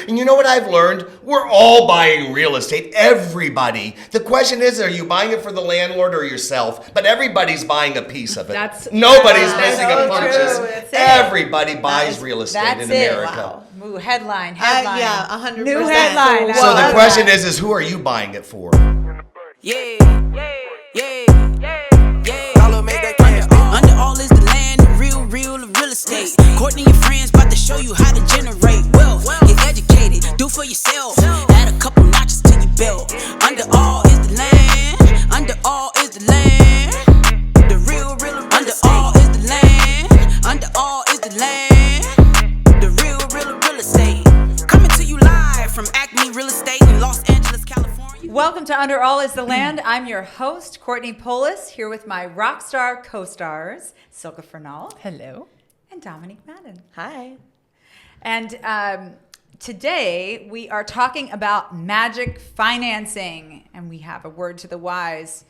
And you know what I've learned? We're all buying real estate. Everybody. The question is, are you buying it for the landlord or yourself? But everybody's buying a piece of it. Nobody's missing a purchase. Everybody buys real estate in America. Wow. Headline. Yeah, 100%. New headline. So the question is who are you buying it for? Under all is the land, real estate. Courtney and friends about to show you how to generate wealth. Get educated, do for yourself. Add a couple notches to your belt. Under all is the land. Under all is the land. The real under all is the land. Under all is the land. The real estate. Coming to you live from ACME Real Estate in Los Angeles, California. Welcome to Under All is the Land. I'm your host, Courtney Poulos, here with my rock star co-stars, Silke Fernald. Hello. And Dominique Madden. Hi. And today we are talking about magic financing. And we have a word to the wise.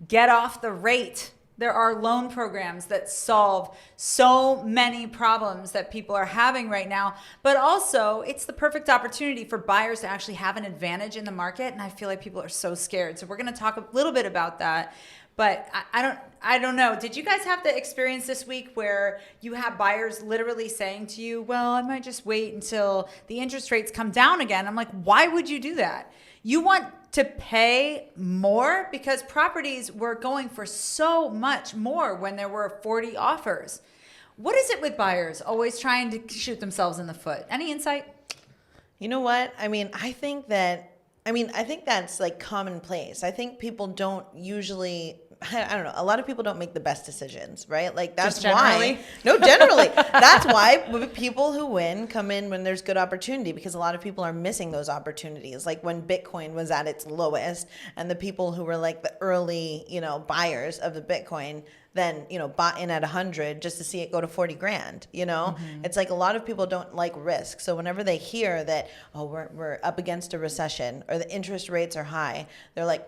Get off the rate. There are loan programs that solve so many problems that people are having right now, but also it's the perfect opportunity for buyers to actually have an advantage in the market. And I feel like people are so scared. So we're going to talk a little bit about that. But I don't know. Did you guys have the experience this week where you have buyers literally saying to you, well, I might just wait until the interest rates come down again? I'm like, why would you do that? You want to pay more because properties were going for so much more when there were 40 offers. What is it with buyers always trying to shoot themselves in the foot? Any insight? You know what? I think that's like commonplace. I think people don't usually, I don't know, a lot of people don't make the best decisions, right? Like that's why. No, generally. That's why people who win come in when there's good opportunity, because a lot of people are missing those opportunities. Like when Bitcoin was at its lowest and the people who were like the early, buyers of the Bitcoin then, bought in at 100 just to see it go to 40 grand, It's like a lot of people don't like risk. So whenever they hear that, we're up against a recession or the interest rates are high, they're like,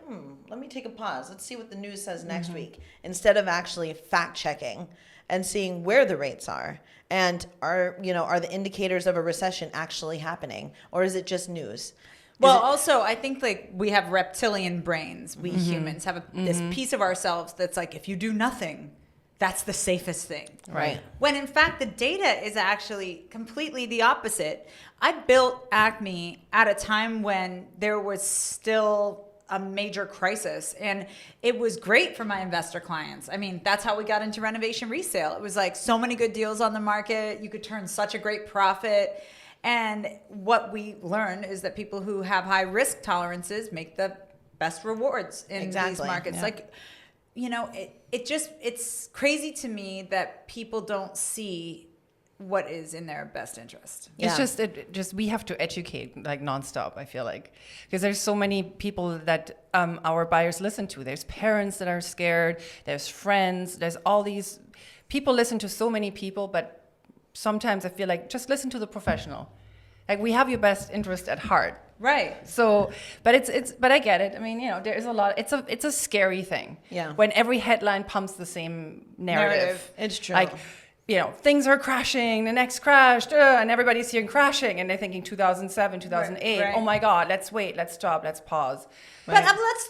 let me take a pause. Let's see what the news says next week, instead of actually fact checking and seeing where the rates are. And are the indicators of a recession actually happening, or is it just news? Well, also, I think like we have reptilian brains. We humans have this piece of ourselves that's like, if you do nothing, that's the safest thing. Right. When in fact, the data is actually completely the opposite. I built ACME at a time when there was still a major crisis, and it was great for my investor clients. I mean, that's how we got into renovation resale. It was like so many good deals on the market. You could turn such a great profit. And what we learned is that people who have high risk tolerances make the best rewards in these markets. Yeah. Like, it's crazy to me that people don't see what is in their best interest. Yeah. It's just we have to educate like nonstop, I feel like, because there's so many people that our buyers listen to. There's parents that are scared. There's friends. There's all these people listen to so many people, but sometimes I feel like just listen to the professional. Like we have your best interest at heart. Right. So, but I get it. I mean, there is a lot. It's a scary thing. Yeah. When every headline pumps the same narrative. It's true. Like, things are crashing, the next crash, and everybody's hearing crashing, and they're thinking 2007, 2008. Right. Oh my God, let's wait, let's stop, let's pause. But let's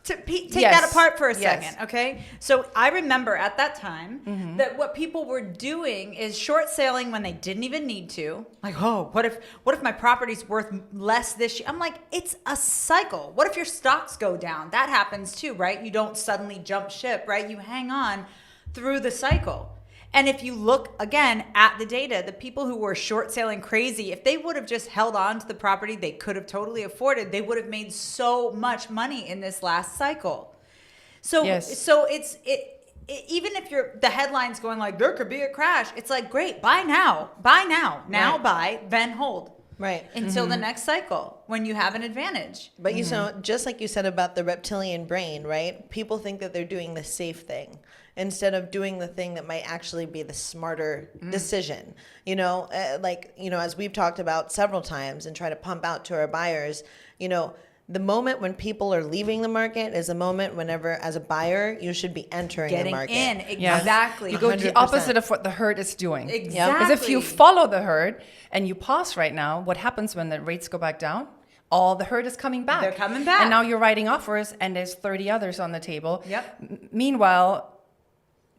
take that apart for a second, okay? So I remember at that time that what people were doing is short selling when they didn't even need to. Like, what if my property's worth less this year? I'm like, it's a cycle. What if your stocks go down? That happens too, right? You don't suddenly jump ship, right? You hang on through the cycle. And if you look again at the data, the people who were short selling crazy, if they would have just held on to the property they could have totally afforded, they would have made so much money in this last cycle. So it's even if the headline's going like there could be a crash, it's like great, buy now, buy, then hold. Right. Until the next cycle when you have an advantage. But just like you said about the reptilian brain, right? People think that they're doing the safe thing instead of doing the thing that might actually be the smarter decision. As we've talked about several times and try to pump out to our buyers, the moment when people are leaving the market is the moment whenever, as a buyer, you should be entering the market. Getting in, exactly. You go the 100%. opposite of what the herd is doing. Exactly. Because if you follow the herd and you pause right now, what happens when the rates go back down? All the herd is coming back. They're coming back. And now you're writing offers and there's 30 others on the table. Yep. Meanwhile,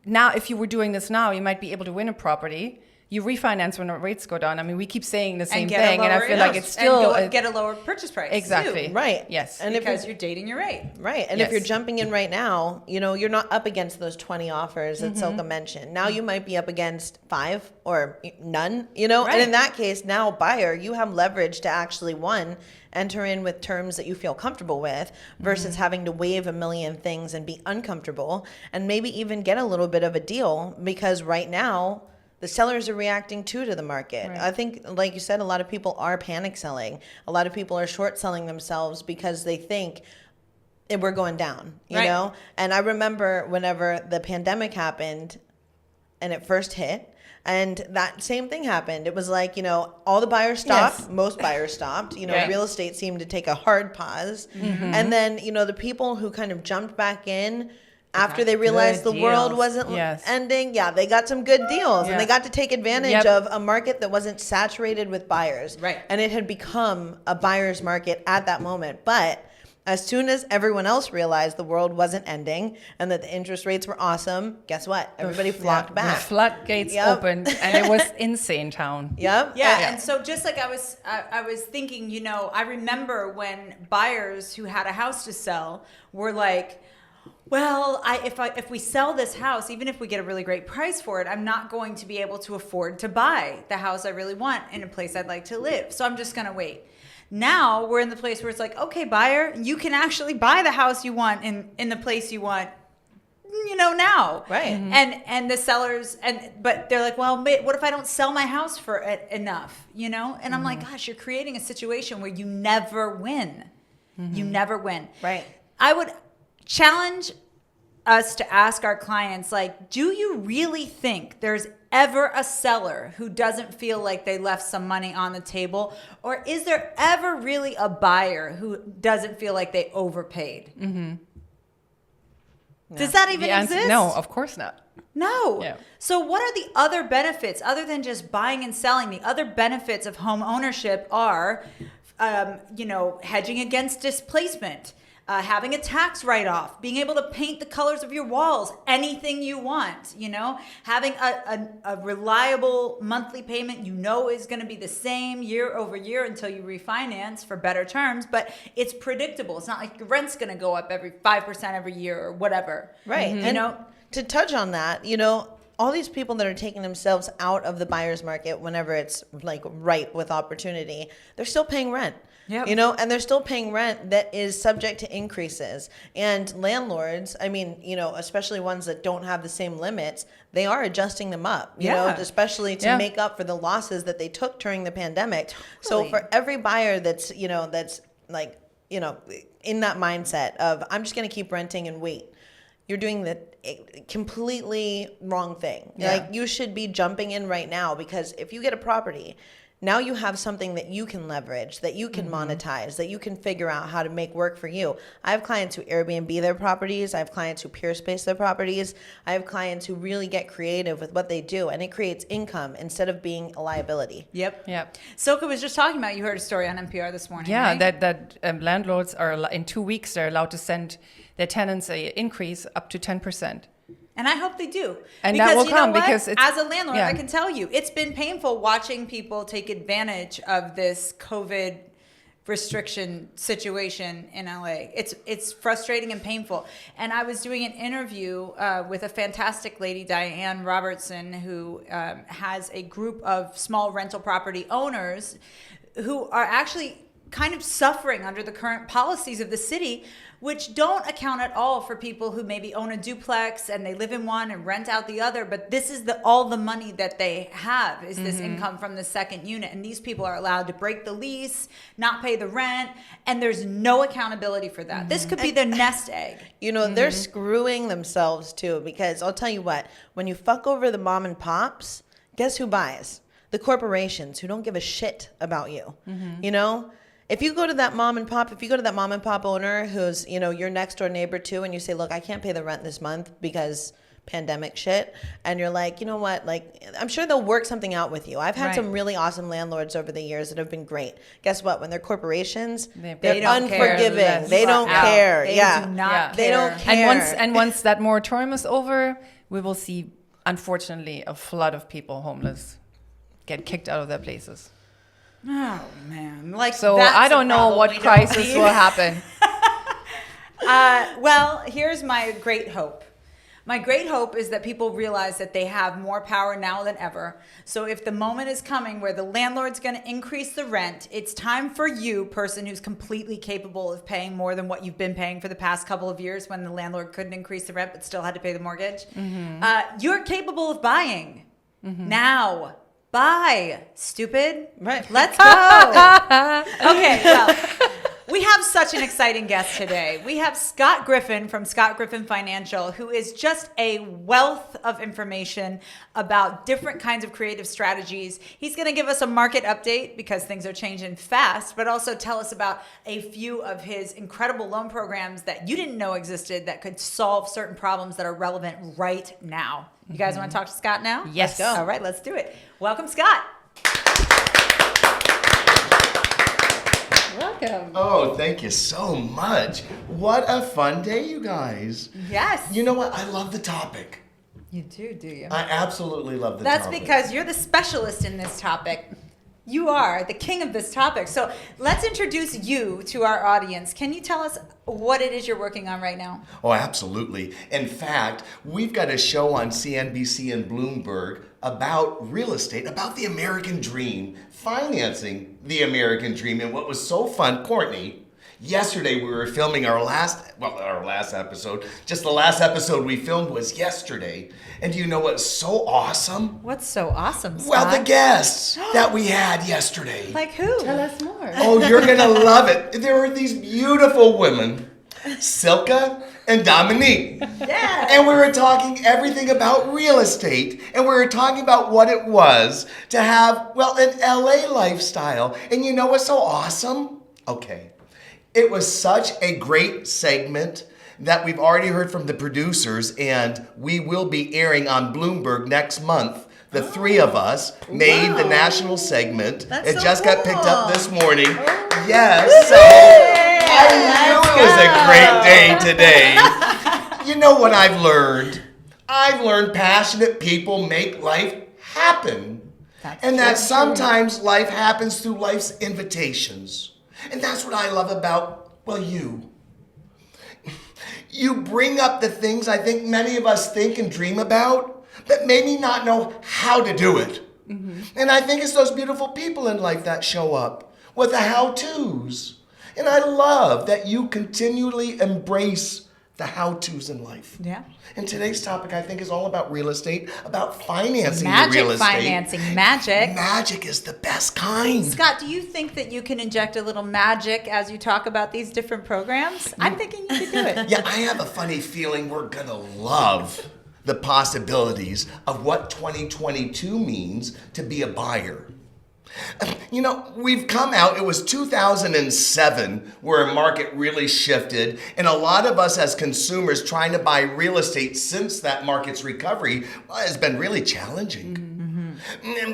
now if you were doing this now, you might be able to win a property. You refinance when the rates go down. I mean, we keep saying the same thing, and I feel like it's still get a lower purchase price. Exactly. Too. Right. Yes. And because you're dating your rate. Right. And if you're jumping in right now, you're not up against those 20 offers that Silke mentioned. Now you might be up against 5 or none, Right. And in that case, now buyer, you have leverage to actually, one, enter in with terms that you feel comfortable with versus having to waive a million things and be uncomfortable, and maybe even get a little bit of a deal, because right now the sellers are reacting to the market. Right. I think, like you said, a lot of people are panic selling. A lot of people are short selling themselves because they think we're going down, you know? And I remember whenever the pandemic happened and it first hit, and that same thing happened. It was like, all the buyers stopped. Yes. Most buyers stopped. Right. Real estate seemed to take a hard pause. And then, the people who kind of jumped back in after they realized the world wasn't ending, they got some good deals, and they got to take advantage of a market that wasn't saturated with buyers. Right. And it had become a buyer's market at that moment. But as soon as everyone else realized the world wasn't ending and that the interest rates were awesome, guess what? Everybody flocked back. The floodgates opened, and it was insane town. Yep. Yeah, and so just like I was thinking, I remember when buyers who had a house to sell were like, well, if we sell this house, even if we get a really great price for it, I'm not going to be able to afford to buy the house I really want in a place I'd like to live. So I'm just going to wait. Now we're in the place where it's like, okay, buyer, you can actually buy the house you want in the place you want, now. Right. And the sellers, but they're like, well, what if I don't sell my house for enough, And I'm like, gosh, you're creating a situation where you never win. You never win. Right. I would challenge us to ask our clients, like, do you really think there's ever a seller who doesn't feel like they left some money on the table? Or is there ever really a buyer who doesn't feel like they overpaid? Does that even exist? No, of course not. No. Yeah. So what are the other benefits other than just buying and selling? The other benefits of home ownership are, hedging against displacement, having a tax write-off, being able to paint the colors of your walls, anything you want, having a reliable monthly payment is going to be the same year over year until you refinance for better terms, but it's predictable. It's not like your rent's going to go up every 5% every year or whatever. Right. And to touch on that, all these people that are taking themselves out of the buyer's market whenever it's like ripe with opportunity, they're still paying rent. Yep. And they're still paying rent that is subject to increases. And landlords, especially ones that don't have the same limits, they are adjusting them up, especially to make up for the losses that they took during the pandemic. Totally. So for every buyer that's in that mindset of, I'm just going to keep renting and wait, you're doing the completely wrong thing. Yeah. Like, you should be jumping in right now, because if you get a property, now you have something that you can leverage, that you can monetize, that you can figure out how to make work for you. I have clients who Airbnb their properties. I have clients who peer space their properties. I have clients who really get creative with what they do, and it creates income instead of being a liability. Yep. Silke was just talking about, you heard a story on NPR this morning. Yeah, right? that landlords are, in 2 weeks, they're allowed to send their tenants an increase up to 10%. And I hope they do. And because that will you know come what? because it's, as a landlord, I can tell you, it's been painful watching people take advantage of this COVID restriction situation in LA. It's frustrating and painful. And I was doing an interview with a fantastic lady, Diane Robertson, who has a group of small rental property owners who are actually kind of suffering under the current policies of the city, which don't account at all for people who maybe own a duplex and they live in one and rent out the other. But this is all the money that they have is this income from the second unit. And these people are allowed to break the lease, not pay the rent, and there's no accountability for that. This could be their nest egg. They're screwing themselves too, because I'll tell you what, when you fuck over the mom and pops, guess who buys? The corporations who don't give a shit about you. If you go to that mom and pop owner who's, your next door neighbor too, and you say, look, I can't pay the rent this month because pandemic shit, and you're like, you know what, like, I'm sure they'll work something out with you. I've had some really awesome landlords over the years that have been great. Guess what? When they're corporations, they're unforgiving. They don't care. They do not care. They don't care. And once that moratorium is over, we will see, unfortunately, a flood of people homeless get kicked out of their places. Oh man! Like, so I don't know what crisis will happen. Well, here's my great hope. My great hope is that people realize that they have more power now than ever. So if the moment is coming where the landlord's going to increase the rent, it's time for you, person who's completely capable of paying more than what you've been paying for the past couple of years when the landlord couldn't increase the rent but still had to pay the mortgage. You're capable of buying. Now. Buy, stupid. Right. Let's go. Okay, well, we have such an exciting guest today. We have Scott Griffin from Scott Griffin Financial, who is just a wealth of information about different kinds of creative strategies. He's going to give us a market update because things are changing fast, but also tell us about a few of his incredible loan programs that you didn't know existed that could solve certain problems that are relevant right now. You guys want to talk to Scott now? Yes. Let's go. All right, let's do it. Welcome, Scott. Welcome. Oh, thank you so much. What a fun day, you guys. Yes. You know what? I love the topic. You do you? I absolutely love the That's topic. because you're the specialist in this topic. You are the king of this topic. So let's introduce you to our audience. Can you tell us what it is you're working on right now? Oh, absolutely. In fact, we've got a show on CNBC and Bloomberg about real estate, about the American dream, financing the American dream. And what was so fun, Courtney, yesterday we were filming our last episode. Just the last episode we filmed was yesterday. And do you know what's so awesome? What's so awesome, Scott? Well, the guests that we had yesterday. Like who? Tell us more. Oh, you're going to love it. There were these beautiful women, Silke and Dominique. Yeah. And we were talking everything about real estate. And we were talking about what it was to have, an LA lifestyle. And you know what's so awesome? Okay. It was such a great segment that we've already heard from the producers, and we will be airing on Bloomberg next month. The three of us made the national segment. That's It so just got picked up cool. this morning. Yes, so I knew it was a great day today. You know what I've learned? I've learned passionate people make life happen. And that sometimes life happens through life's invitations. And that's what I love about, you. You bring up the things I think many of us think and dream about, but maybe not know how to do it. Mm-hmm. And I think it's those beautiful people in life that show up with the how-tos. And I love that you continually embrace the how-tos in life. Yeah. And today's topic, I think, is all about real estate, about financing Magic real estate. financing. Magic. Magic is the best kind. Scott, do you think that you can inject a little magic as you talk about these different programs? I'm thinking you could do it. Yeah, I have a funny feeling we're going to love the possibilities of what 2022 means to be a buyer. You know, we've come out, it was 2007 where a market really shifted, and a lot of us as consumers trying to buy real estate since that market's recovery has been really challenging. Mm-hmm.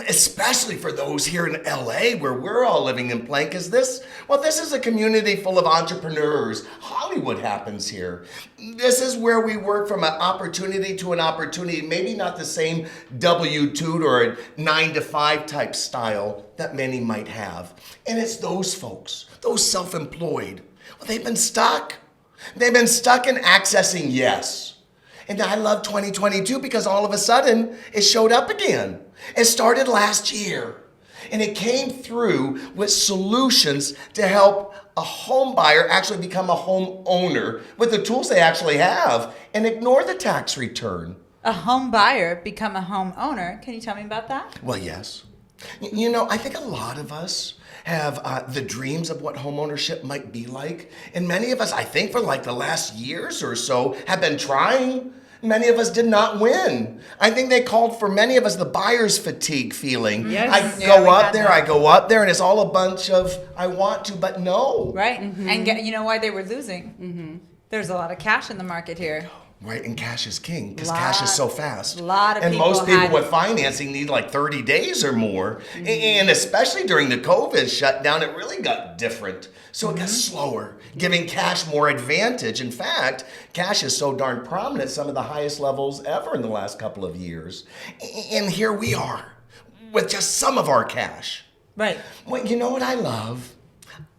Especially for those here in LA where we're all living and playing, because this is a community full of entrepreneurs. Hollywood happens here. This is where we work from an opportunity to an opportunity, maybe not the same W-2 or a 9-to-5 type style that many might have. And it's those folks, those self-employed. They've been stuck. They've been stuck in accessing yes. And I love 2022 because all of a sudden it showed up again. It started last year. And it came through with solutions to help a home buyer actually become a home owner with the tools they actually have and ignore the tax return. A home buyer become a home owner. Can you tell me about that? Well, yes. You know, I think a lot of us have the dreams of what homeownership might be like. And many of us, I think for like the last years or so, have been trying. Many of us did not win. I think they called for many of us the buyer's fatigue feeling. Yes. I go up there, and it's all a bunch of, I want to, but no. Right. And you know why they were losing? There's a lot of cash in the market here. Right, and cash is king because cash is so fast. And most people with financing need like 30 days or more. And especially during the COVID shutdown, it really got different. So it got slower, giving cash more advantage. In fact, cash is so darn prominent, some of the highest levels ever in the last couple of years. And here we are with just some of our cash. Right. Well, you know what I love?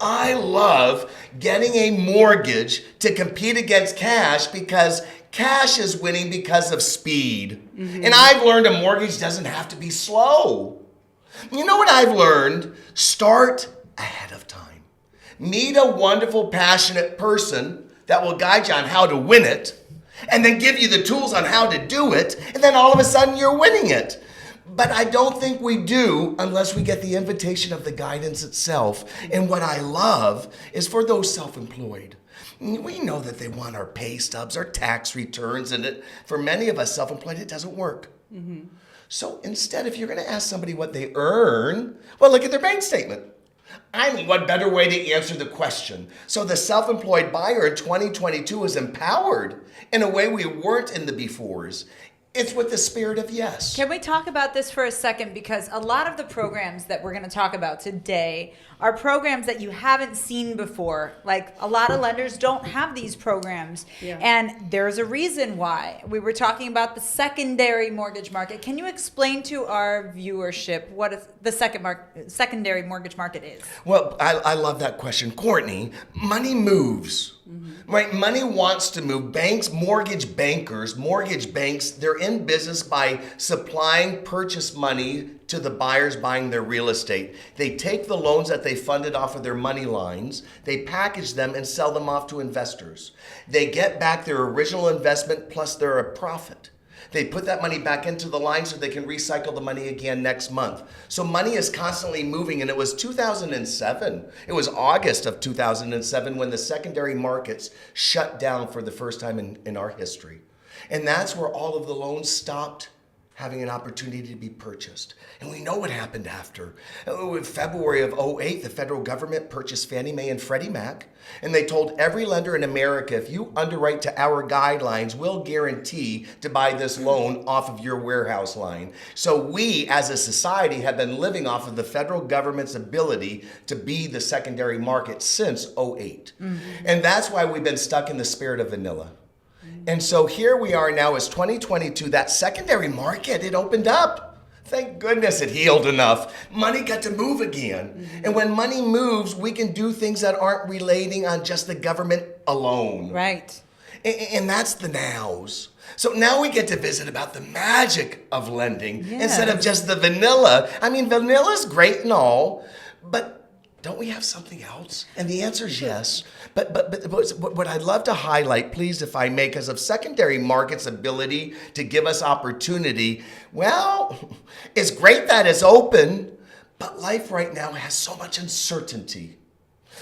I love getting a mortgage to compete against cash because cash is winning because of speed. And I've learned a mortgage doesn't have to be slow. You know what I've learned? Start ahead of time. Meet a wonderful, passionate person that will guide you on how to win it, and then give you the tools on how to do it, and then all of a sudden you're winning it. But I don't think we do unless we get the invitation of the guidance itself. And what I love is for those self-employed. We know that they want our pay stubs, our tax returns, and for many of us self-employed, it doesn't work. So instead, if you're going to ask somebody what they earn, well, look at their bank statement. I mean, what better way to answer the question? So the self-employed buyer in 2022 is empowered in a way we weren't in the befores. It's with the spirit of yes. Can we talk about this for a second? Because a lot of the programs that we're going to talk about today are programs that you haven't seen before. Like a lot of lenders don't have these programs. Yeah. And there's a reason why. We were talking about the secondary mortgage market. Can you explain to our viewership what the secondary mortgage market is? Well, I love that question. Courtney, money moves. Right? Money wants to move. Banks, mortgage banks, they're in business by supplying purchase money to the buyers buying their real estate. They take the loans that they funded off of their money lines, they package them and sell them off to investors. They get back their original investment plus their profit. They put that money back into the line so they can recycle the money again next month. So money is constantly moving, and it was 2007. It was August of 2007 when the secondary markets shut down for the first time in our history. And that's where all of the loans stopped having an opportunity to be purchased. And we know what happened after. In February of 2008, the federal government purchased Fannie Mae and Freddie Mac, and they told every lender in America, if you underwrite to our guidelines, we'll guarantee to buy this loan off of your warehouse line. So we, as a society, have been living off of the federal government's ability to be the secondary market since 2008. And that's why we've been stuck in the spirit of vanilla. And so here we are now, it's 2022, that secondary market, it opened up. Thank goodness it healed enough. Money got to move again. And when money moves, we can do things that aren't relating on just the government alone. Right. And that's the nows. So now we get to visit about the magic of lending instead of just the vanilla. I mean, vanilla's great and all, but don't we have something else? And the answer is yes. But what I'd love to highlight, please, if I may, because of secondary market's ability to give us opportunity, well, it's great that it's open, but life right now has so much uncertainty.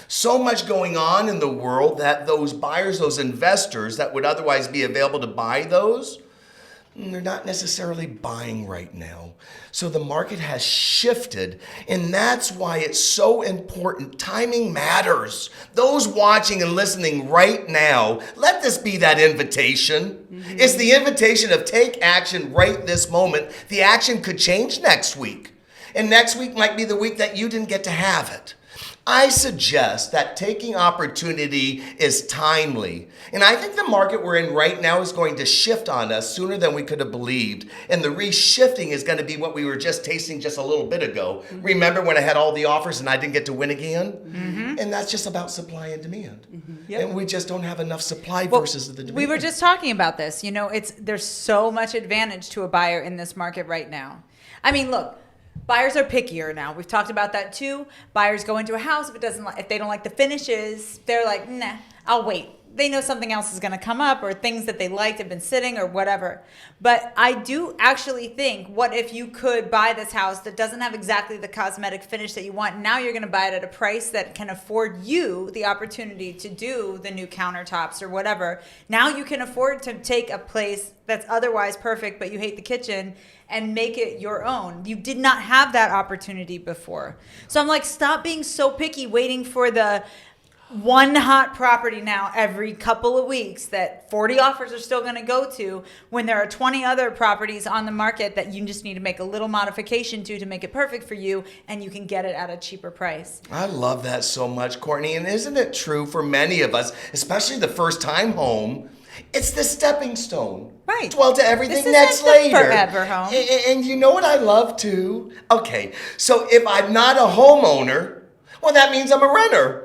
So much going on in the world that those buyers, those investors that would otherwise be available to buy those, they're not necessarily buying right now. So the market has shifted, and that's why it's so important. Timing matters. Those watching and listening right now, let this be that invitation. It's the invitation of take action right this moment. The action could change next week, and next week might be the week that you didn't get to have it. I suggest that taking opportunity is timely. And I think the market we're in right now is going to shift on us sooner than we could have believed. And the reshifting is going to be what we were just tasting just a little bit ago. Remember when I had all the offers and I didn't get to win again? And that's just about supply and demand. And we just don't have enough supply versus the demand. We were just talking about this. You know, there's so much advantage to a buyer in this market right now. I mean, look. Buyers are pickier now. We've talked about that too. Buyers go into a house if they don't like the finishes, they're like, nah, I'll wait. they know something else is going to come up, or things that they liked have been sitting or whatever. But I do actually think, what if you could buy this house that doesn't have exactly the cosmetic finish that you want? Now you're going to buy it at a price that can afford you the opportunity to do the new countertops or whatever. Now you can afford to take a place that's otherwise perfect, but you hate the kitchen, and make it your own. You did not have that opportunity before. So I'm like, stop being so picky, waiting for the one hot property now every couple of weeks that 40 offers are still going to go to, when there are 20 other properties on the market that you just need to make a little modification to make it perfect for you, and you can get it at a cheaper price. I love that so much, Courtney. And isn't it true for many of us, especially the first time home? It's the stepping stone. Right. Well, to everything This next isn't the later. forever home. And you know what I love too? Okay, so if I'm not a homeowner, well, that means I'm a renter.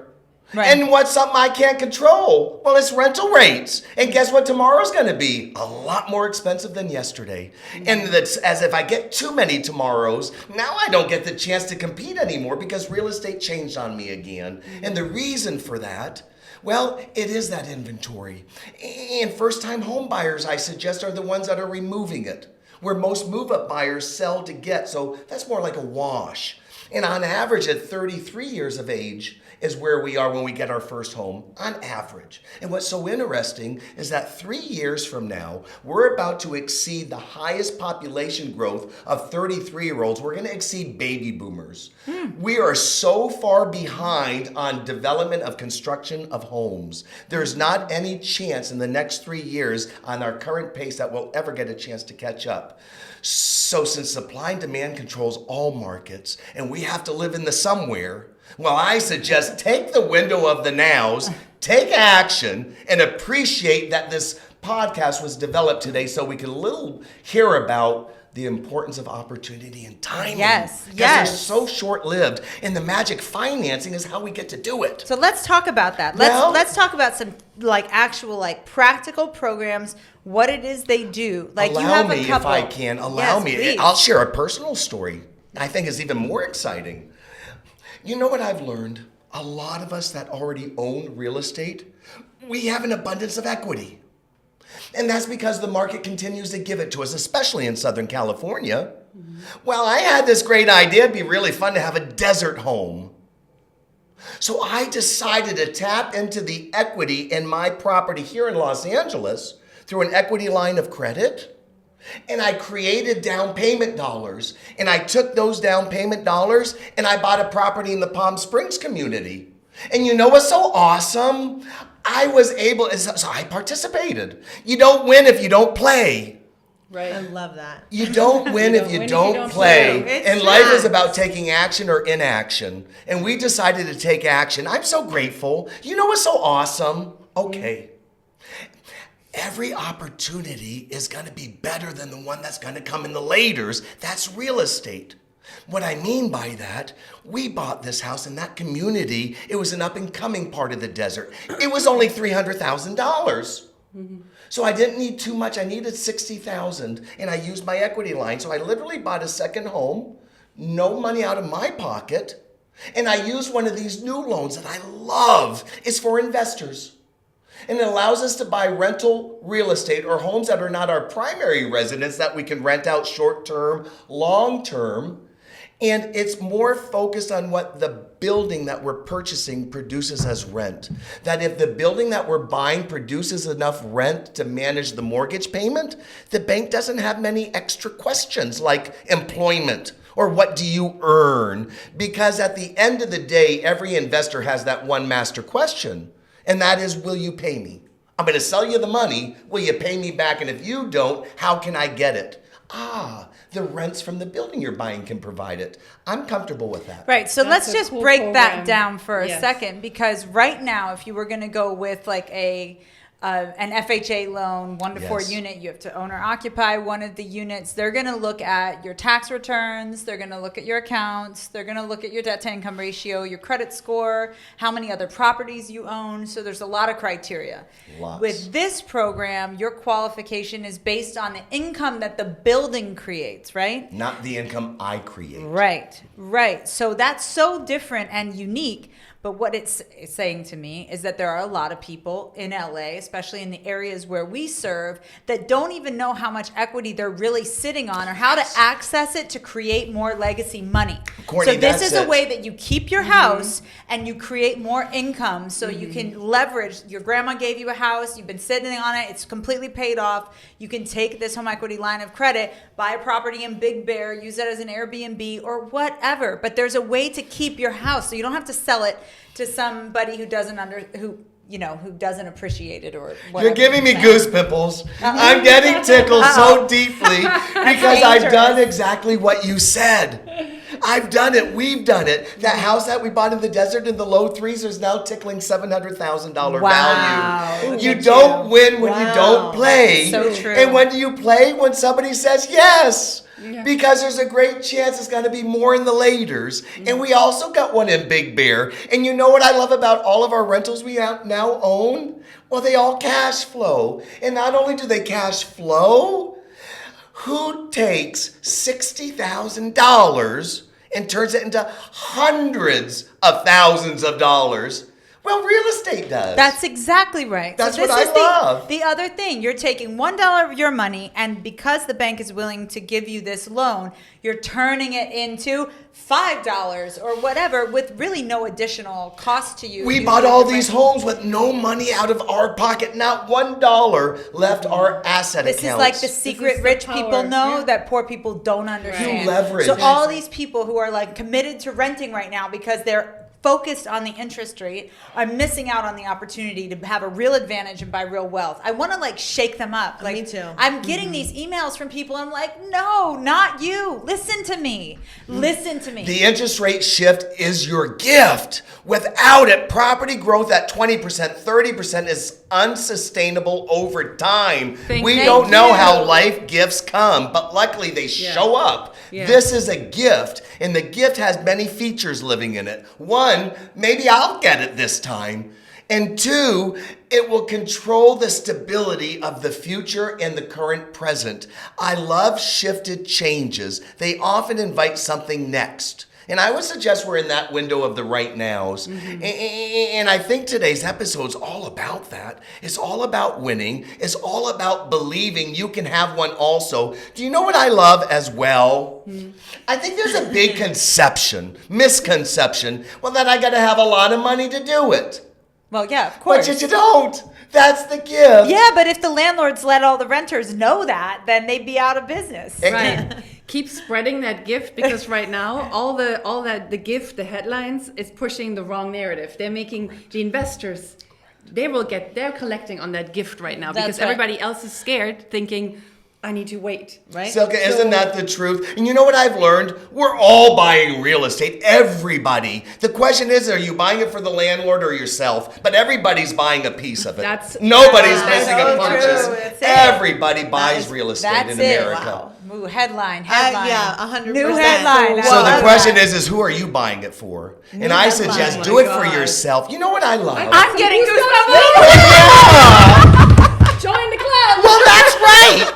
Right. And what's something I can't control? Well, it's rental rates. And guess what tomorrow's going to be? A lot more expensive than yesterday. And that's as if I get too many tomorrows, now I don't get the chance to compete anymore because real estate changed on me again. And the reason for that, well, it is that inventory. And first-time home buyers, I suggest, are the ones that are removing it, where most move-up buyers sell to get. So that's more like a wash. And on average, at 33 years of age, is where we are when we get our first home, on average. And what's so interesting is that 3 years from now, we're about to exceed the highest population growth of 33-year-olds. We're going to exceed baby boomers. We are so far behind on development of construction of homes. There's not any chance in the next 3 years on our current pace that we'll ever get a chance to catch up. So since supply and demand controls all markets, and we have to live in the somewhere, well, I suggest take the window of the nows, take action, and appreciate that this podcast was developed today so we can hear about the importance of opportunity and timing. Yes, because yes. they're so short-lived, and the magic financing is how we get to do it. So let's talk about that. Let's talk about some actual practical programs, what it is they do. Like, allow you have me, a couple. if I can, allow Yes, me. please. I'll share a personal story I think is even more exciting. You know what I've learned? A lot of us that already own real estate, we have an abundance of equity. And that's because the market continues to give it to us, especially in Southern California. Well, I had this great idea. It'd be really fun to have a desert home. So I decided to tap into the equity in my property here in Los Angeles through an equity line of credit. And I created down payment dollars. And I took those down payment dollars and I bought a property in the Palm Springs community. And you know what's so awesome? I was able, so I participated. You don't win if you don't play. Right. I love that. You don't win if you don't play. And life is about taking action or inaction. And we decided to take action. I'm so grateful. You know what's so awesome? Okay. Every opportunity is going to be better than the one that's going to come in the laters. That's real estate. What I mean by that, we bought this house in that community. It was an up-and-coming part of the desert. It was only $300,000. So I didn't need too much. I needed $60,000, and I used my equity line. So I literally bought a second home, no money out of my pocket, and I used one of these new loans that I love. It's for investors. And it allows us to buy rental real estate or homes that are not our primary residence that we can rent out short-term, long-term. And it's more focused on what the building that we're purchasing produces as rent. That if the building that we're buying produces enough rent to manage the mortgage payment, the bank doesn't have many extra questions like employment or what do you earn? Because at the end of the day, every investor has that one master question. And that is, will you pay me? I'm going to sell you the money. Will you pay me back? And if you don't, how can I get it? The rents from the building you're buying can provide it. I'm comfortable with that. Right. So That's let's a just cool break program. that down for a Yes. second, because right now, if you were going to go with like an FHA loan, 1 to 4 Yes. unit, you have to own or occupy one of the units. They're going to look at your tax returns. They're going to look at your accounts. They're going to look at your debt to income ratio, your credit score, how many other properties you own. So there's a lot of criteria. Lots. With this program, your qualification is based on the income that the building creates, right? Not the income I create. Right. So that's so different and unique. But what it's saying to me is that there are a lot of people in LA, especially in the areas where we serve, that don't even know how much equity they're really sitting on or how to access it to create more legacy money. Courtney, so this is a it. way that you keep your house and you create more income so you can leverage. Your grandma gave you a house, you've been sitting on it, it's completely paid off. You can take this home equity line of credit, buy a property in Big Bear, use it as an Airbnb or whatever. But there's a way to keep your house so you don't have to sell it to somebody who doesn't appreciate it or whatever. You're giving me goose pimples. I'm getting tickled so deeply because I've done exactly what you said. I've done it. We've done it. That house that we bought in the desert in the low threes is now tickling $700,000 value. You don't win when you don't play. So true. And when do you play? When somebody says yes. Yeah. Because there's a great chance it's going to be more in the laters. And we also got one in Big Bear. And you know what I love about all of our rentals we now own? Well, they all cash flow. And not only do they cash flow, who takes $60,000 and turns it into hundreds of thousands of dollars? Well, real estate does. That's exactly right. That's what I love. The other thing, you're taking $1 of your money, and because the bank is willing to give you this loan, you're turning it into $5 or whatever with really no additional cost to you. We bought all these homes with no money out of our pocket. Not $1 left our asset accounts. This is like the secret rich people know that poor people don't understand. You leverage. So all these people who are like committed to renting right now because they're focused on the interest rate are missing out on the opportunity to have a real advantage and buy real wealth. I want to like shake them up. Like, me too. I'm getting these emails from people. I'm like, no, not you. Listen to me. Listen to me. The interest rate shift is your gift. Without it, property growth at 20%, 30% is unsustainable over time. We don't know how life gifts come, but luckily they show up. Yeah. This is a gift, and the gift has many features living in it. One, maybe I'll get it this time. And two, it will control the stability of the future and the current present. I love shifted changes. They often invite something next. And I would suggest we're in that window of the right nows. And I think today's episode's all about that. It's all about winning. It's all about believing you can have one also. Do you know what I love as well? I think there's a big misconception, well, that I got to have a lot of money to do it. Well, yeah, of course. But you don't. That's the gift. Yeah, but if the landlords let all the renters know that, then they'd be out of business. Right. Keep spreading that gift, because right now the gift, the headlines is pushing the wrong narrative. They're making the investors, they're collecting on that gift right now because everybody else is scared, thinking, I need to wait, right? Silke, isn't that the truth? And you know what I've learned? We're all buying real estate. Everybody. The question is, are you buying it for the landlord or yourself? But everybody's buying a piece of it. Nobody's missing a purchase. Everybody buys real estate in America. Wow. New headline. Yeah, 100%. New headline. So the question is who are you buying it for? And I suggest do it for yourself. You know what I love? I'm getting goosebumps. Join the club. Well, that's right.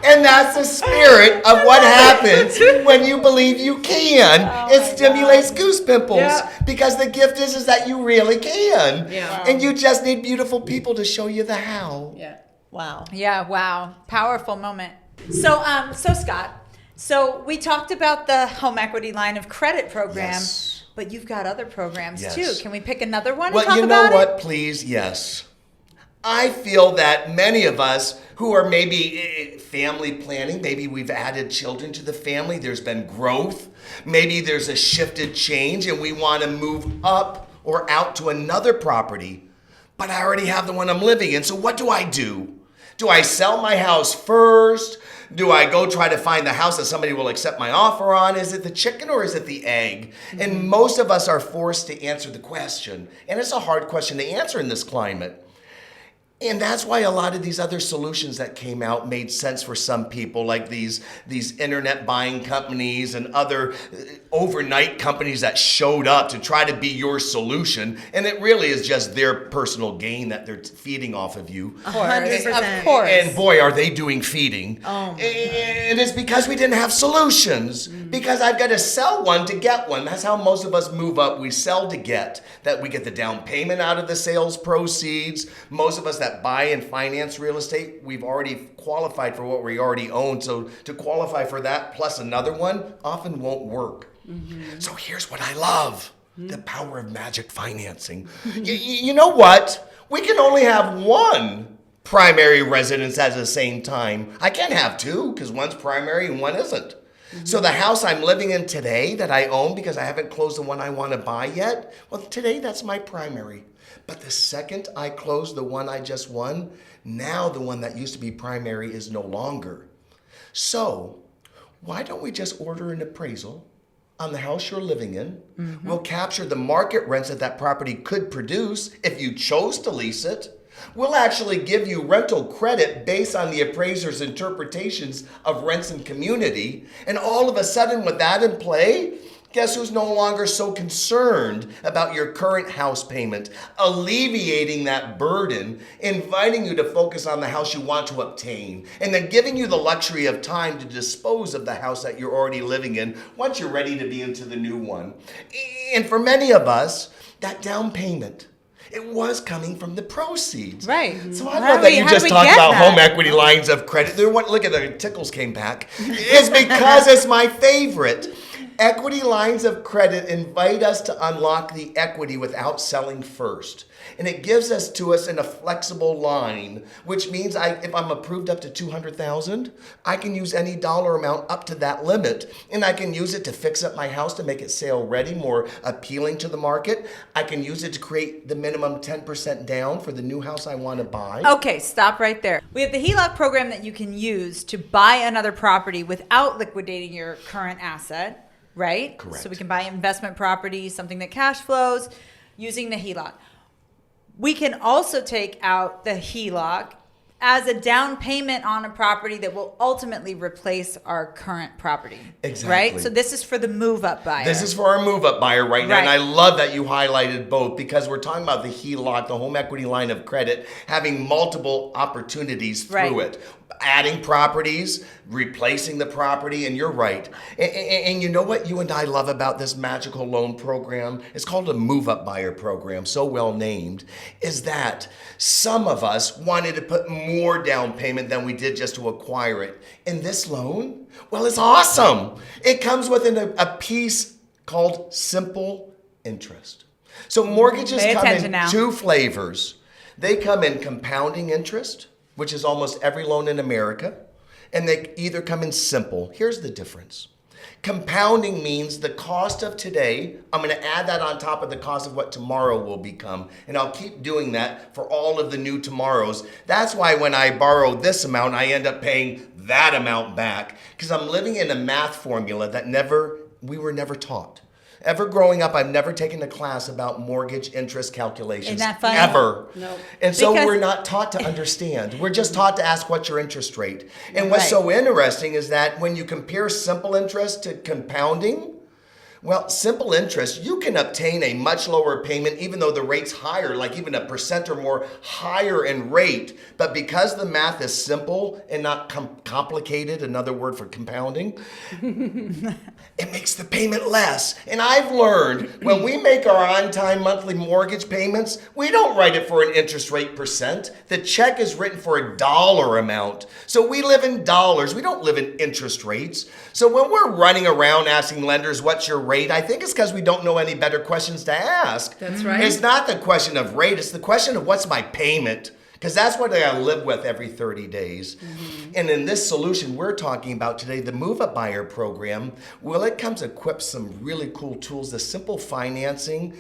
And that's the spirit of what happens when you believe you can. It stimulates goose pimples because the gift is that you really can. Yeah. And you just need beautiful people to show you the how. Yeah. Wow. Yeah, wow. Powerful moment. So Scott, we talked about the home equity line of credit program, but you've got other programs too. Can we pick another one and talk about it? Well, you know what, please? Yes. I feel that many of us who are maybe family planning, maybe we've added children to the family, there's been growth, maybe there's a shifted change and we want to move up or out to another property, but I already have the one I'm living in. So what do? Do I sell my house first? Do I go try to find the house that somebody will accept my offer on? Is it the chicken or is it the egg? And most of us are forced to answer the question. And it's a hard question to answer in this climate. And that's why a lot of these other solutions that came out made sense for some people, like these internet buying companies and other overnight companies that showed up to try to be your solution. And it really is just their personal gain that they're feeding off of you. 100%. Of course. And boy, are they doing feeding. Oh, and it's because we didn't have solutions. Because I've got to sell one to get one. That's how most of us move up. We sell to get. That we get the down payment out of the sales proceeds. Most of us that buy and finance real estate, we've already qualified for what we already own. So to qualify for that plus another one often won't work. So here's what I love. The power of magic financing. You know what? We can only have one primary residence at the same time. I can't have two because one's primary and one isn't. So the house I'm living in today that I own because I haven't closed the one I want to buy yet, well, today that's my primary. But the second I close the one I just won, now the one that used to be primary is no longer. So why don't we just order an appraisal on the house you're living in? We'll capture the market rents that property could produce if you chose to lease it. We'll actually give you rental credit based on the appraiser's interpretations of rents and community. And all of a sudden, with that in play, guess who's no longer so concerned about your current house payment, alleviating that burden, inviting you to focus on the house you want to obtain, and then giving you the luxury of time to dispose of the house that you're already living in once you're ready to be into the new one. And for many of us, that down payment, it was coming from the proceeds. Right. So I love that you just talked about home equity lines of credit. Look at the tickles came back. It's because it's my favorite. Equity lines of credit invite us to unlock the equity without selling first. And it gives us to us in a flexible line, which means if I'm approved up to $200,000, I can use any dollar amount up to that limit. And I can use it to fix up my house to make it sale ready, more appealing to the market. I can use it to create the minimum 10% down for the new house I want to buy. Okay, stop right there. We have the HELOC program that you can use to buy another property without liquidating your current asset. Right? Correct. So we can buy investment property, something that cash flows, using the HELOC. We can also take out the HELOC as a down payment on a property that will ultimately replace our current property. Exactly. Right? So this is for the move-up buyer. This is for our move-up buyer right now. And I love that you highlighted both because we're talking about the HELOC, the home equity line of credit, having multiple opportunities through it. Adding properties, replacing the property, and you're right. And you know what you and I love about this magical loan program? It's called a move-up buyer program, so well named, is that some of us wanted to put more down payment than we did just to acquire it. And this loan, well, it's awesome. It comes with a piece called simple interest. So mortgages come in two flavors. They come in compounding interest, which is almost every loan in America, and they either come in simple. Here's the difference. Compounding means the cost of today, I'm going to add that on top of the cost of what tomorrow will become, and I'll keep doing that for all of the new tomorrows. That's why when I borrow this amount, I end up paying that amount back, because I'm living in a math formula that we were never taught. Ever growing up, I've never taken a class about mortgage interest calculations. Isn't that funny? Ever. No. And so we're not taught to understand. We're just taught to ask what's your interest rate. And what's so interesting is that when you compare simple interest to compounding, well, simple interest, you can obtain a much lower payment even though the rate's higher, like even 1% or more higher in rate. But because the math is simple and not complicated, another word for compounding, it makes the payment less. And I've learned when we make our on-time monthly mortgage payments, we don't write it for an interest rate percent. The check is written for a dollar amount. So we live in dollars. We don't live in interest rates. So when we're running around asking lenders, what's your rate? I think it's because we don't know any better questions to ask. That's right. It's not the question of rate. It's the question of what's my payment. Because that's what I live with every 30 days. And in this solution we're talking about today, the Move-Up Buyer Program, well, it comes equipped some really cool tools. The simple financing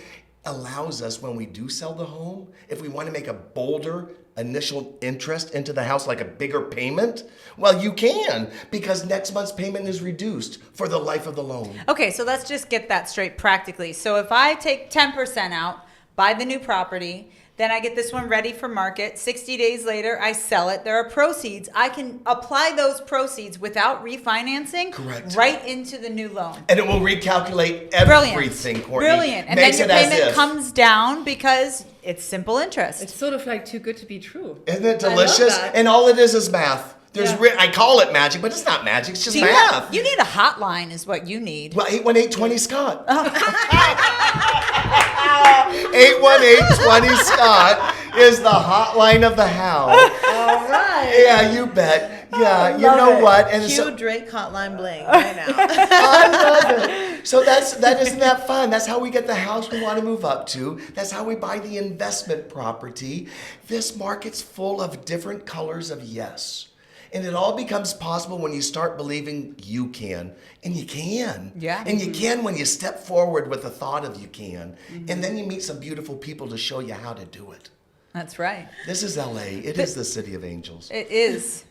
allows us, when we do sell the home, if we want to make a bolder initial interest into the house, like a bigger payment, well, you can, because next month's payment is reduced for the life of the loan. Okay, so let's just get that straight practically. So if I take 10% out, buy the new property, then I get this one ready for market. 60 days later, I sell it. There are proceeds. I can apply those proceeds without refinancing. Correct. Right into the new loan. And it will recalculate everything, Courtney. Brilliant. And Makes then your payment comes down because it's simple interest. It's sort of like too good to be true. Isn't it delicious? And all it is math. I call it magic, but it's not magic. It's just math. You need a hotline is what you need. Well, 818-20-SCOTT. 818-20-SCOTT is the hotline of the house. All right. Yeah, you bet. Yeah, you know what? And Cue so Drake Hotline Bling right now. I love it. So isn't that fun? That's how we get the house we want to move up to. That's how we buy the investment property. This market's full of different colors of yes. And it all becomes possible when you start believing you can. And you can. Yeah. And you can when you step forward with the thought of you can. And then you meet some beautiful people to show you how to do it. That's right. This is LA. It is the city of angels. It is.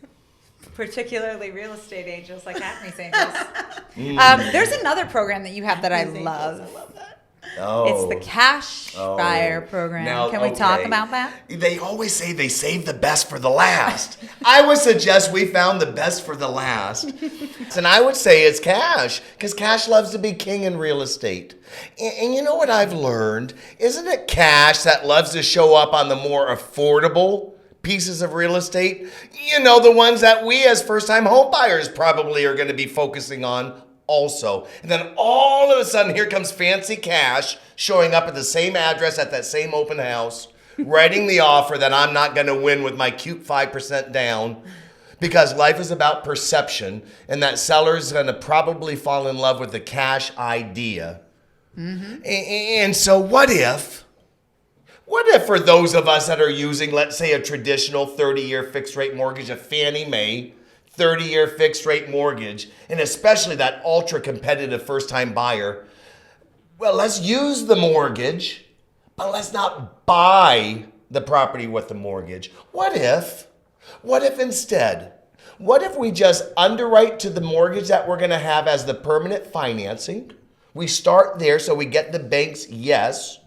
Particularly real estate angels like ACME's Angels. There's another program that you have that I love. I love that. Oh. It's the cash buyer program. Now, Can we talk okay. about that? They always say they save the best for the last. I would suggest we found the best for the last. And I would say it's cash, because cash loves to be king in real estate. And you know what I've learned? Isn't it cash that loves to show up on the more affordable pieces of real estate? You know, the ones that we as first-time home buyers probably are going to be focusing on also. And then all of a sudden, here comes fancy cash showing up at the same address at that same open house, writing the offer that I'm not going to win with my cute 5% down, because life is about perception, and that seller's going to probably fall in love with the cash idea. And so what if for those of us that are using, let's say, a traditional 30-year fixed rate mortgage, a Fannie Mae 30-year fixed rate mortgage, and especially that ultra competitive first-time buyer, well, let's use the mortgage, but let's not buy the property with the mortgage. What if instead, what if we just underwrite to the mortgage that we're going to have as the permanent financing? We start there so we get the bank's yes.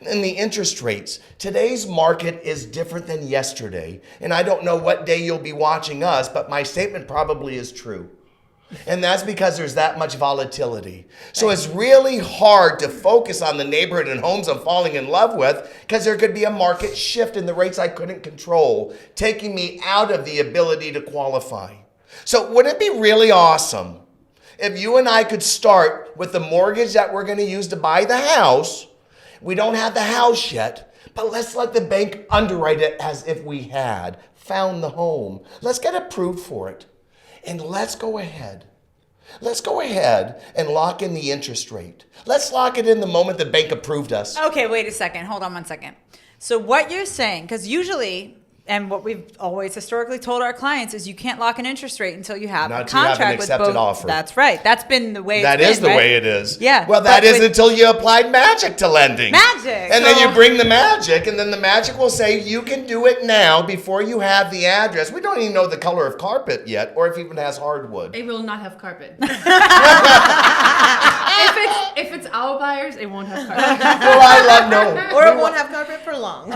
And the interest rates. Today's market is different than yesterday. And I don't know what day you'll be watching us, but my statement probably is true. And that's because there's that much volatility. So it's really hard to focus on the neighborhood and homes I'm falling in love with, because there could be a market shift in the rates I couldn't control, taking me out of the ability to qualify. So wouldn't it be really awesome if you and I could start with the mortgage that we're going to use to buy the house? We don't have the house yet, but let's let the bank underwrite it as if we had found the home. Let's get approved for it. And let's go ahead and lock in the interest rate. Let's lock it in the moment the bank approved us. Okay, wait a second. Hold on one second. So what you're saying, because usually, and what we've always historically told our clients is you can't lock an interest rate until you have a contract with both. Offer. That's right. That's been the way it's been. That is the way it is. Yeah. Well, that is until you applied magic to lending. Magic. And then you bring the magic, and then the magic will say you can do it now before you have the address. We don't even know the color of carpet yet, or if it even has hardwood. It will not have carpet. If it's our buyers, it won't have carpet. Well, I love no. Or it won't have carpet for long.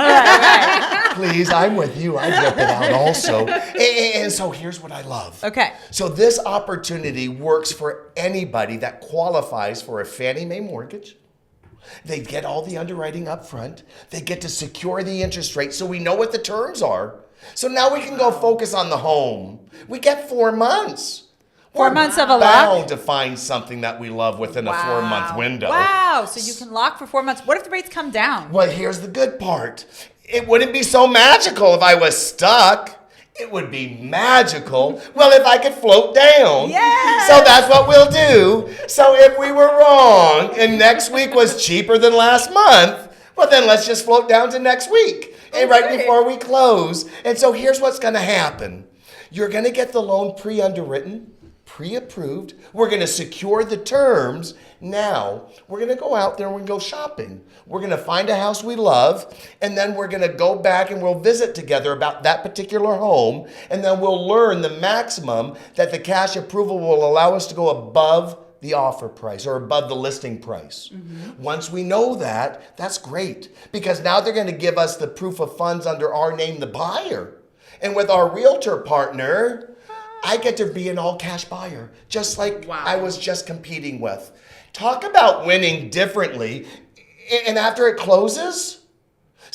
Please, I'm with you. I rip it out also. And so here's what I love. Okay. So this opportunity works for anybody that qualifies for a Fannie Mae mortgage. They get all the underwriting up front. They get to secure the interest rate so we know what the terms are. So now we can go focus on the home. We get 4 months. 4 months of a lock? Bound to find something that we love within a 4-month window. Wow. So you can lock for 4 months. What if the rates come down? Well, here's the good part. It wouldn't be so magical if I was stuck. It would be magical, well, if I could float down. Yes! So that's what we'll do. So if we were wrong and next week was cheaper than last month, well, then let's just float down to next week. And right before we close. And so here's what's going to happen. You're going to get the loan pre-underwritten, pre-approved. We're going to secure the terms. Now, we're going to go out there and we're going to go shopping. We're going to find a house we love, and then we're going to go back and we'll visit together about that particular home, and then we'll learn the maximum that the cash approval will allow us to go above the offer price or above the listing price. Mm-hmm. Once we know that, that's great, because now they're going to give us the proof of funds under our name, the buyer. And with our realtor partner, I get to be an all-cash buyer, just like I was just competing with. Talk about winning differently. And after it closes,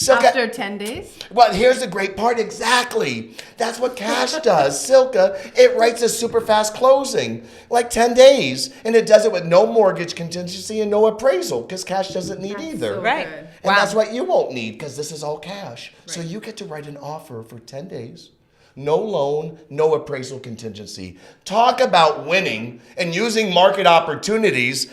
Silke, After 10 days? well, here's the great part. Exactly. That's what cash does. Silke, it writes a super fast closing, like 10 days. And it does it with no mortgage contingency and no appraisal, because cash doesn't need either. so Right. good. And that's what you won't need, because this is all cash. So you get to write an offer for 10 days. No loan, no appraisal contingency. Talk about winning and using market opportunities.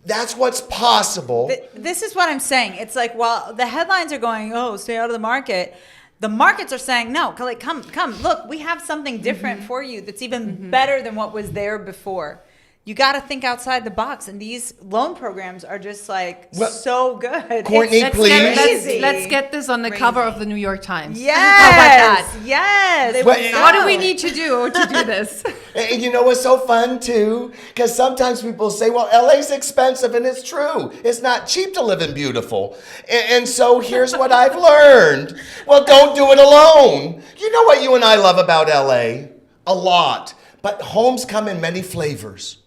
That's what's possible. This is what I'm saying. It's like, while the headlines are going, oh, stay out of the market, the markets are saying, no, like, come, look, we have something different for you that's even better than what was there before. You got to think outside the box, and these loan programs are just like so good. Courtney, It's please. crazy. Let's get this on the cover of the New York Times. Yes, How about that? yes. What do we need to do this? And you know what's so fun too? Because sometimes people say, well, LA's expensive, and it's true. It's not cheap to live in beautiful. And so here's what I've learned. Well, don't do it alone. You know what you and I love about LA? A lot. But homes come in many flavors.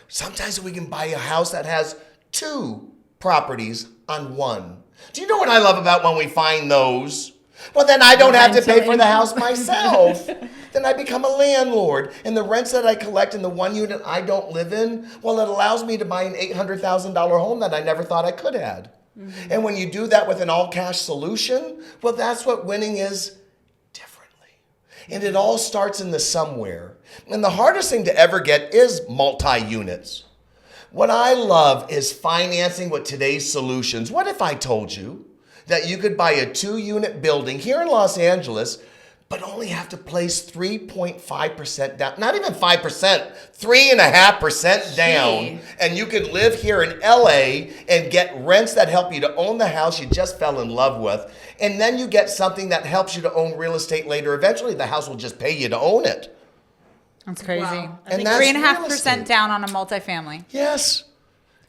Sometimes we can buy a house that has 2 properties on one. Do you know what I love about when we find those? Well, then I don't have to pay for the house myself. Then I become a landlord. And the rents that I collect in the one unit I don't live in, well, it allows me to buy an $800,000 home that I never thought I could have. And when you do that with an all-cash solution, well, that's what winning is differently. And it all starts in the somewhere. And the hardest thing to ever get is multi-units. What I love is financing with today's solutions. What if I told you that you could buy a 2-unit building here in Los Angeles, but only have to place 3.5% down, not even 5%, 3.5% down, and you could live here in LA and get rents that help you to own the house you just fell in love with, and then you get something that helps you to own real estate later. Eventually, the house will just pay you to own it. That's crazy. Wow. And that's 3.5% down on a multifamily. Yes.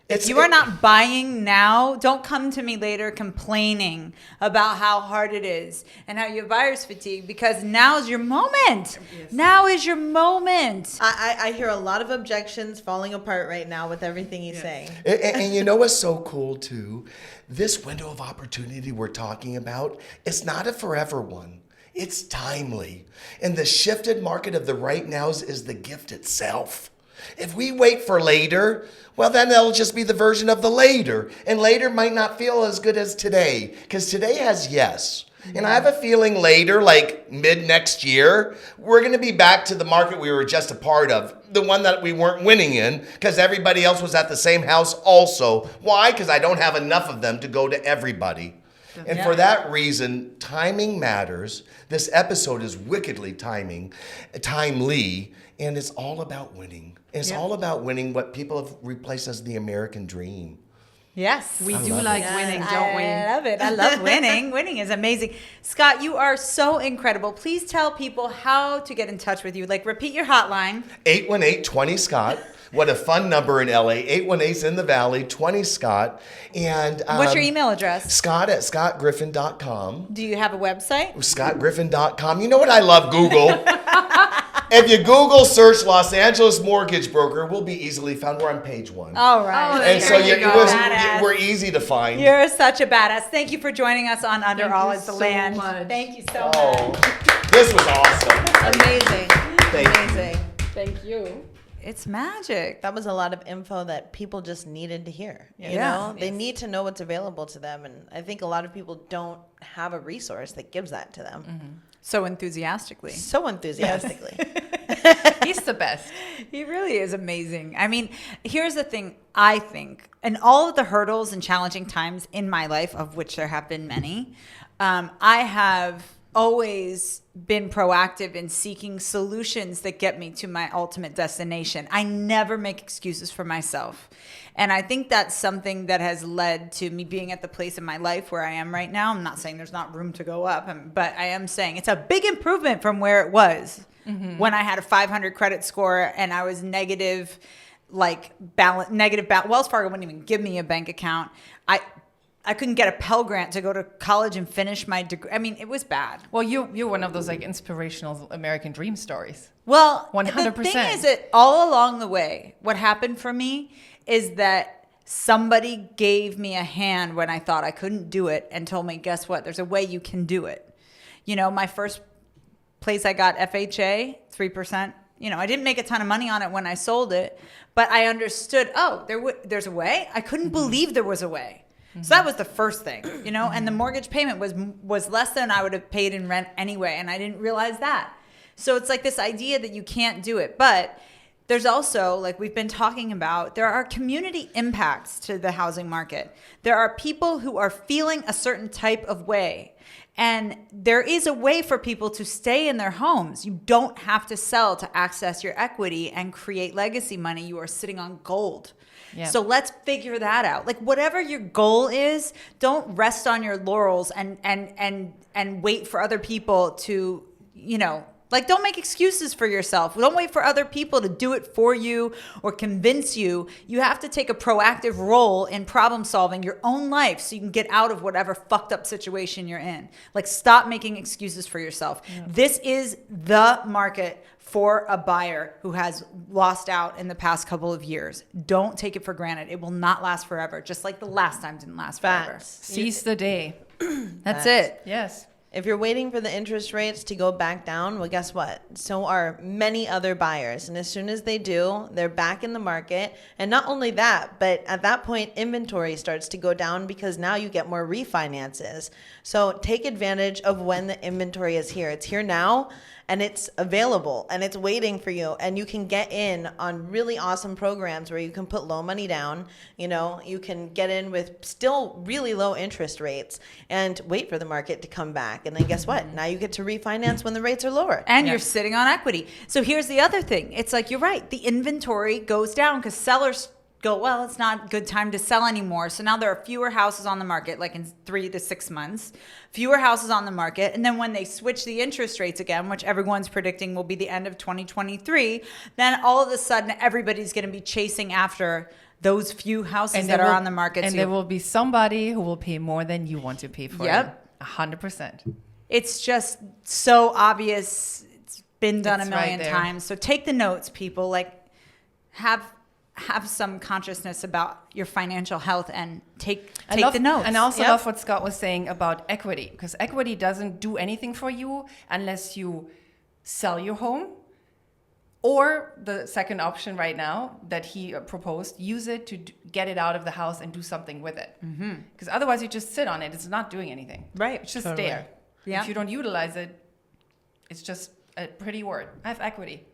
If you are not buying now, don't come to me later complaining about how hard it is and how you have buyer's fatigue, because now is your moment. Yes. Now is your moment. I hear a lot of objections falling apart right now with everything he's saying. And you know what's so cool too? This window of opportunity we're talking about, it's not a forever one. It's timely. And the shifted market of the right nows is the gift itself. If we wait for later, well, then that'll just be the version of the later. And later might not feel as good as today, because today has yes. And I have a feeling later, like mid next year, we're going to be back to the market we were just a part of, the one that we weren't winning in, because everybody else was at the same house also. Why? Because I don't have enough of them to go to everybody. And for that reason, timing matters. This episode is wickedly timely, and it's all about winning. It's all about winning what people have replaced as the American dream. Yes. We do like winning, don't we? I love it. I love winning. Winning is amazing. Scott, you are so incredible. Please tell people how to get in touch with you. Like, repeat your hotline. 818-20-SCOTT. What a fun number in LA. 818's in the Valley, 20-SCOTT. And what's your email address? Scott@scottgriffin.com. Do you have a website? ScottGriffin.com. You know what? I love Google. If you Google search Los Angeles mortgage broker, we'll be easily found. We're on page 1. All right. Oh, And so there you go. we're easy to find. You're such a badass. Thank you for joining us on Under Thank All you Is the so Land. much. Thank you so Oh, much. this was awesome. Amazing. Thank you. Amazing. Thank you. It's magic. That was a lot of info that people just needed to hear. You Yeah. know, they need to know what's available to them. And I think a lot of people don't have a resource that gives that to them. So enthusiastically. So enthusiastically. He's the best. He really is amazing. I mean, here's the thing, I think, and all of the hurdles and challenging times in my life, of which there have been many, I have always been proactive in seeking solutions that get me to my ultimate destination. I never make excuses for myself. And I think that's something that has led to me being at the place in my life where I am right now. I'm not saying there's not room to go up, but I am saying it's a big improvement from where it was when I had a 500 credit score and I was negative, Wells Fargo wouldn't even give me a bank account. I couldn't get a Pell Grant to go to college and finish my degree. I mean, it was bad. Well, you're one of those like inspirational American dream stories. Well, 100%. The thing is that all along the way, what happened for me is that somebody gave me a hand when I thought I couldn't do it and told me, guess what? There's a way you can do it. You know, my first place I got FHA, 3%. You know, I didn't make a ton of money on it when I sold it, but I understood, there's a way. I couldn't believe there was a way. So that was the first thing, you know, and the mortgage payment was less than I would have paid in rent anyway, and I didn't realize that. So it's like this idea that you can't do it. But there's also, like we've been talking about, there are community impacts to the housing market. There are people who are feeling a certain type of way. And there is a way for people to stay in their homes. You don't have to sell to access your equity and create legacy money. You are sitting on gold. Yeah. So let's figure that out. Like whatever your goal is, don't rest on your laurels and wait for other people to, you know, like don't make excuses for yourself. Don't wait for other people to do it for you or convince you. You have to take a proactive role in problem solving your own life so you can get out of whatever fucked up situation you're in. Like stop making excuses for yourself. Yeah. This is the market for a buyer who has lost out in the past couple of years. Don't take it for granted. It will not last forever, just like the last time didn't last forever. Seize the day. That's it. Yes. If you're waiting for the interest rates to go back down, well, guess what? So are many other buyers. And as soon as they do, they're back in the market. And not only that, but at that point, inventory starts to go down because now you get more refinances. So take advantage of when the inventory is here. It's here now. And it's available and it's waiting for you, and you can get in on really awesome programs where you can put low money down. You know, you can get in with still really low interest rates and wait for the market to come back. And then guess what? Now you get to refinance when the rates are lower. And you're sitting on equity. So here's the other thing. It's like, you're right. The inventory goes down because sellers go, well, it's not a good time to sell anymore. So now there are fewer houses on the market, like in 3 to 6 months, fewer houses on the market. And then when they switch the interest rates again, which everyone's predicting will be the end of 2023, then all of a sudden everybody's going to be chasing after those few houses that are on the market. And there will be somebody who will pay more than you want to pay for it. 100%. It's just so obvious. It's been done a million times. So take the notes, people. Like have some consciousness about your financial health and take the notes. And I also love what Scott was saying about equity, because equity doesn't do anything for you unless you sell your home, or the second option right now that he proposed, use it to get it out of the house and do something with it. Because otherwise you just sit on it. It's not doing anything. Right. It's just there. If you don't utilize it, it's just a pretty word. I have equity.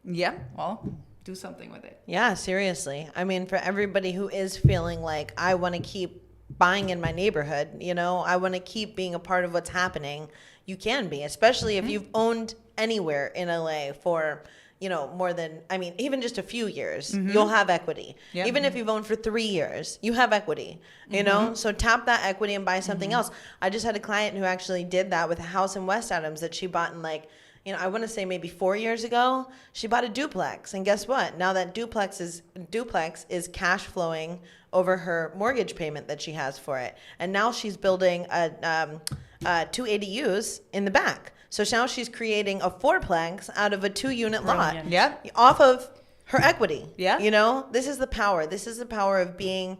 Yeah. Well, do something with it. Yeah, seriously. I mean, for everybody who is feeling like, I want to keep buying in my neighborhood, you know, I want to keep being a part of what's happening, you can be, especially if you've owned anywhere in LA for, you know, more than, I mean, even just a few years, you'll have equity. Yep. Even if you've owned for 3 years, you have equity, you know? So tap that equity and buy something else. I just had a client who actually did that with a house in West Adams that she bought in, like, you know, I want to say maybe 4 years ago. She bought a duplex, and guess what? Now that duplex is cash flowing over her mortgage payment that she has for it, and now she's building a 2 ADUs in the back. So now she's creating a fourplex out of a 2-unit lot, off of her equity. Yeah, you know, this is the power. This is the power of being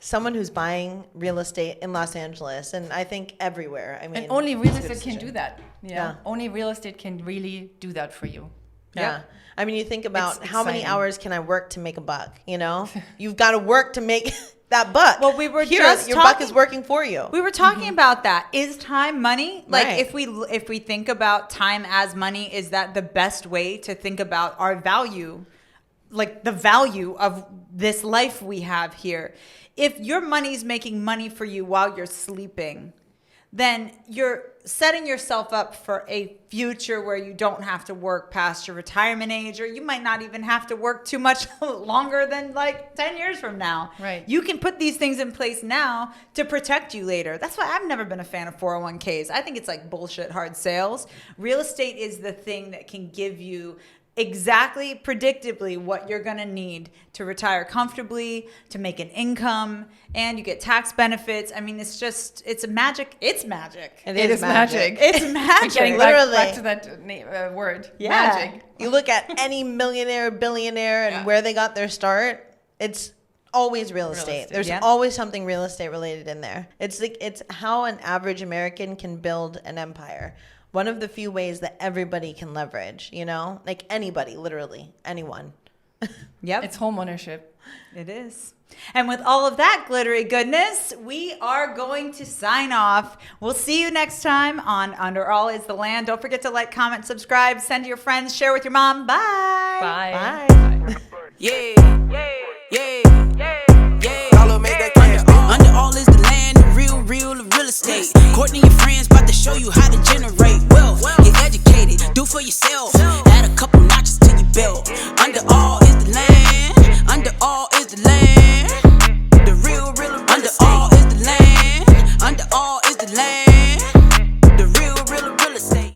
someone who's buying real estate in Los Angeles, and I think everywhere. I mean, and only real estate can do that. Yeah. Only real estate can really do that for you. Yeah. I mean, you think about how many hours can I work to make a buck, you know? You've got to work to make that buck. Well, we were here, just your buck is working for you. We were talking about that. Is time money? Like if we think about time as money, is that the best way to think about our value? Like the value of this life we have here. If your money's making money for you while you're sleeping, then you're setting yourself up for a future where you don't have to work past your retirement age, or you might not even have to work too much longer than like 10 years from now. Right. You can put these things in place now to protect you later. That's why I've never been a fan of 401ks. I think it's like bullshit hard sales. Real estate is the thing that can give you exactly, predictably what you're going to need to retire comfortably, to make an income, and you get tax benefits. I mean, it's magic. It's magic. It is magic. It's magic. Getting back to that word. Yeah. Magic. You look at any millionaire, billionaire, and where they got their start, it's Always real estate. estate. There's Yep. always something real estate related in there. It's how an average American can build an empire. One of the few ways that everybody can leverage, like anybody, literally anyone. Yep. It's home ownership. It is. And with all of that glittery goodness, we are going to sign off. We'll see you next time on Under All Is the Land. Don't forget to like, comment, subscribe, send to your friends, share with your mom. Bye. Bye. Bye. Bye.